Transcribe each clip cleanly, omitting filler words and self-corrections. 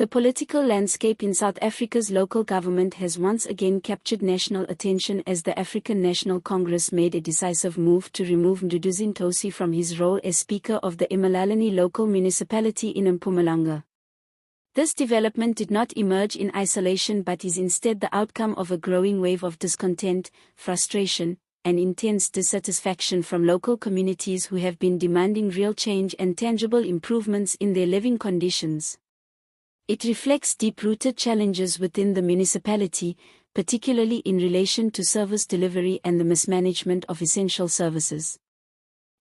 The political landscape in South Africa's local government has once again captured national attention as the African National Congress made a decisive move to remove Mduduzi Nkosi from his role as Speaker of the Emalahleni local municipality in Mpumalanga. This development did not emerge in isolation but is instead the outcome of a growing wave of discontent, frustration, and intense dissatisfaction from local communities who have been demanding real change and tangible improvements in their living conditions. It reflects deep-rooted challenges within the municipality, particularly in relation to service delivery and the mismanagement of essential services.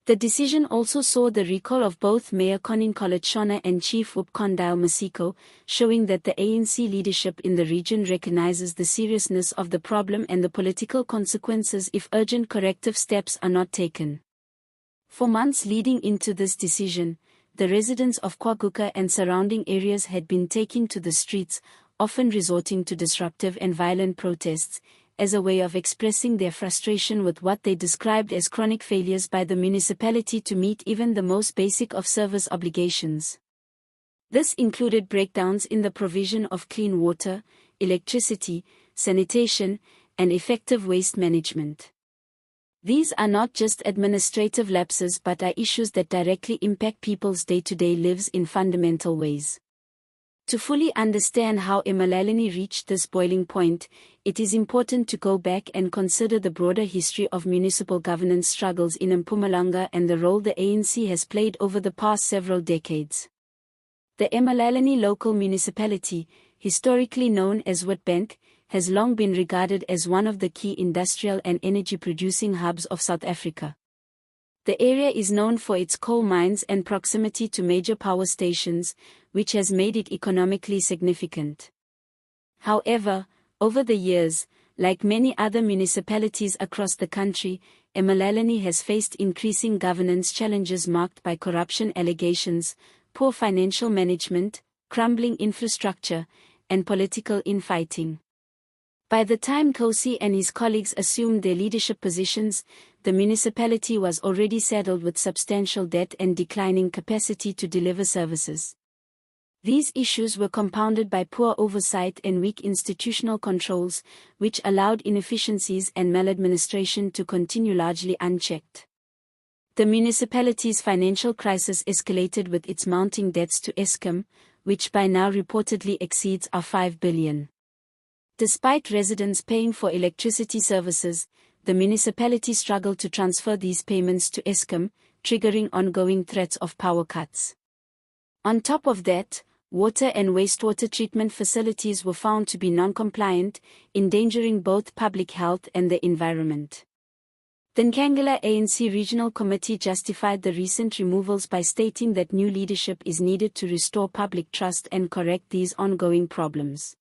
The decision also saw the recall of both Mayor Connie Shona and Chief Whip Condile Masiko, showing that the ANC leadership in the region recognizes the seriousness of the problem and the political consequences if urgent corrective steps are not taken. For months leading into this decision, the residents of KwaGuqa and surrounding areas had been taking to the streets, often resorting to disruptive and violent protests, as a way of expressing their frustration with what they described as chronic failures by the municipality to meet even the most basic of service obligations. This included breakdowns in the provision of clean water, electricity, sanitation, and effective waste management. These are not just administrative lapses but are issues that directly impact people's day-to-day lives in fundamental ways. To fully understand how Emalahleni reached this boiling point, it is important to go back and consider the broader history of municipal governance struggles in Mpumalanga and the role the ANC has played over the past several decades. The Emalahleni local municipality, historically known as Witbank, has long been regarded as one of the key industrial and energy-producing hubs of South Africa. The area is known for its coal mines and proximity to major power stations, which has made it economically significant. However, over the years, like many other municipalities across the country, Emalahleni has faced increasing governance challenges marked by corruption allegations, poor financial management, crumbling infrastructure, and political infighting. By the time Nkosi and his colleagues assumed their leadership positions, the municipality was already saddled with substantial debt and declining capacity to deliver services. These issues were compounded by poor oversight and weak institutional controls, which allowed inefficiencies and maladministration to continue largely unchecked. The municipality's financial crisis escalated with its mounting debts to Eskom, which by now reportedly exceeds R5 billion. Despite residents paying for electricity services, the municipality struggled to transfer these payments to Eskom, triggering ongoing threats of power cuts. On top of that, water and wastewater treatment facilities were found to be non-compliant, endangering both public health and the environment. The Nkangala ANC Regional Committee justified the recent removals by stating that new leadership is needed to restore public trust and correct these ongoing problems.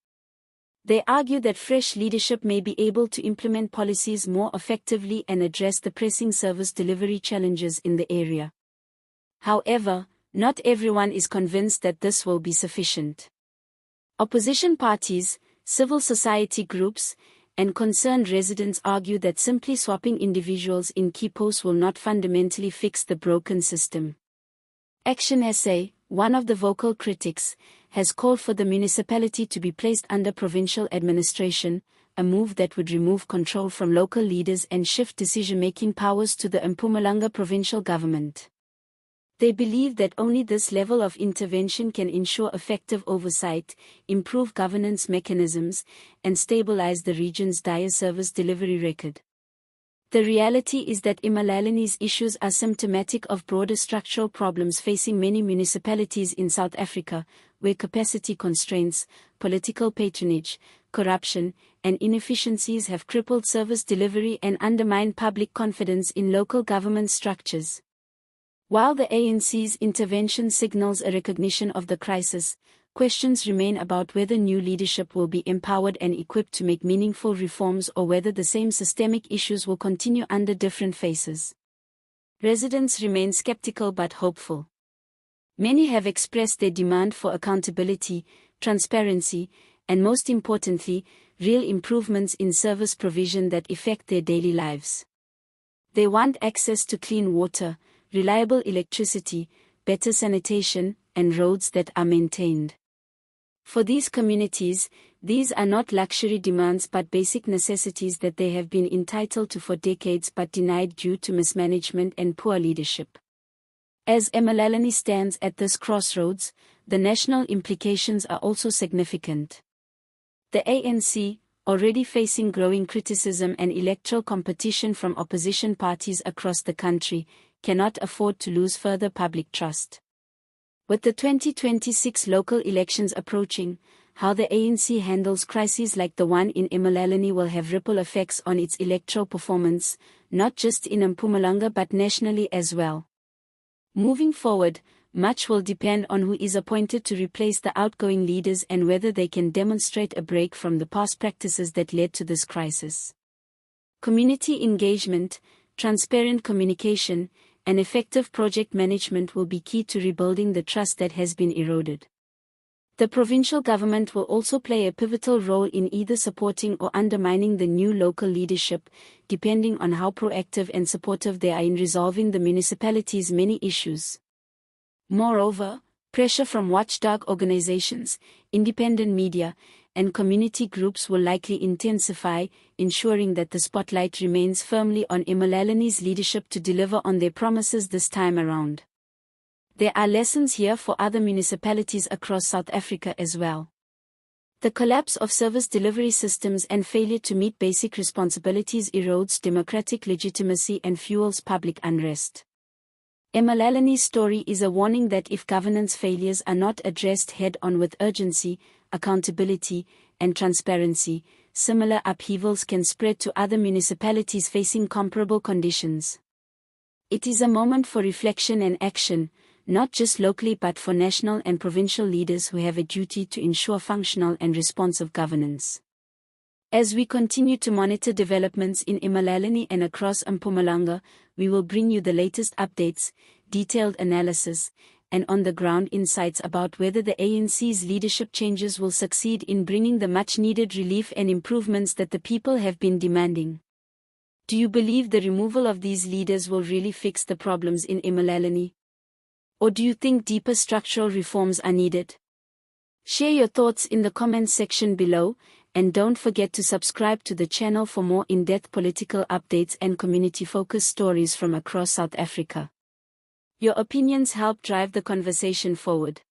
They argue that fresh leadership may be able to implement policies more effectively and address the pressing service delivery challenges in the area. However, not everyone is convinced that this will be sufficient. Opposition parties, civil society groups, and concerned residents argue that simply swapping individuals in key posts will not fundamentally fix the broken system. Action SA, one of the vocal critics, has called for the municipality to be placed under provincial administration, a move that would remove control from local leaders and shift decision-making powers to the Mpumalanga provincial government. They believe that only this level of intervention can ensure effective oversight, improve governance mechanisms, and stabilize the region's dire service delivery record. The reality is that Emalahleni's issues are symptomatic of broader structural problems facing many municipalities in South Africa, where capacity constraints, political patronage, corruption, and inefficiencies have crippled service delivery and undermined public confidence in local government structures. While the ANC's intervention signals a recognition of the crisis, questions remain about whether new leadership will be empowered and equipped to make meaningful reforms or whether the same systemic issues will continue under different faces. Residents remain skeptical but hopeful. Many have expressed their demand for accountability, transparency, and most importantly, real improvements in service provision that affect their daily lives. They want access to clean water, reliable electricity, better sanitation, and roads that are maintained. For these communities, these are not luxury demands but basic necessities that they have been entitled to for decades but denied due to mismanagement and poor leadership. As Emalahleni stands at this crossroads, the national implications are also significant. The ANC, already facing growing criticism and electoral competition from opposition parties across the country, cannot afford to lose further public trust. With the 2026 local elections approaching, how the ANC handles crises like the one in Emalahleni will have ripple effects on its electoral performance, not just in Mpumalanga but nationally as well. Moving forward, much will depend on who is appointed to replace the outgoing leaders and whether they can demonstrate a break from the past practices that led to this crisis. Community engagement, transparent communication, and effective project management will be key to rebuilding the trust that has been eroded. The provincial government will also play a pivotal role in either supporting or undermining the new local leadership, depending on how proactive and supportive they are in resolving the municipality's many issues. Moreover, pressure from watchdog organizations, independent media, and community groups will likely intensify, ensuring that the spotlight remains firmly on Emalahleni's leadership to deliver on their promises this time around. There are lessons here for other municipalities across South Africa as well. The collapse of service delivery systems and failure to meet basic responsibilities erodes democratic legitimacy and fuels public unrest. Emalahleni's story is a warning that if governance failures are not addressed head-on with urgency, accountability, and transparency, similar upheavals can spread to other municipalities facing comparable conditions. It is a moment for reflection and action, not just locally but for national and provincial leaders who have a duty to ensure functional and responsive governance. As we continue to monitor developments in Emalahleni and across Mpumalanga, we will bring you the latest updates, detailed analysis, and on-the-ground insights about whether the ANC's leadership changes will succeed in bringing the much-needed relief and improvements that the people have been demanding. Do you believe the removal of these leaders will really fix the problems in Emalahleni? Or do you think deeper structural reforms are needed? Share your thoughts in the comments section below, and don't forget to subscribe to the channel for more in-depth political updates and community-focused stories from across South Africa. Your opinions help drive the conversation forward.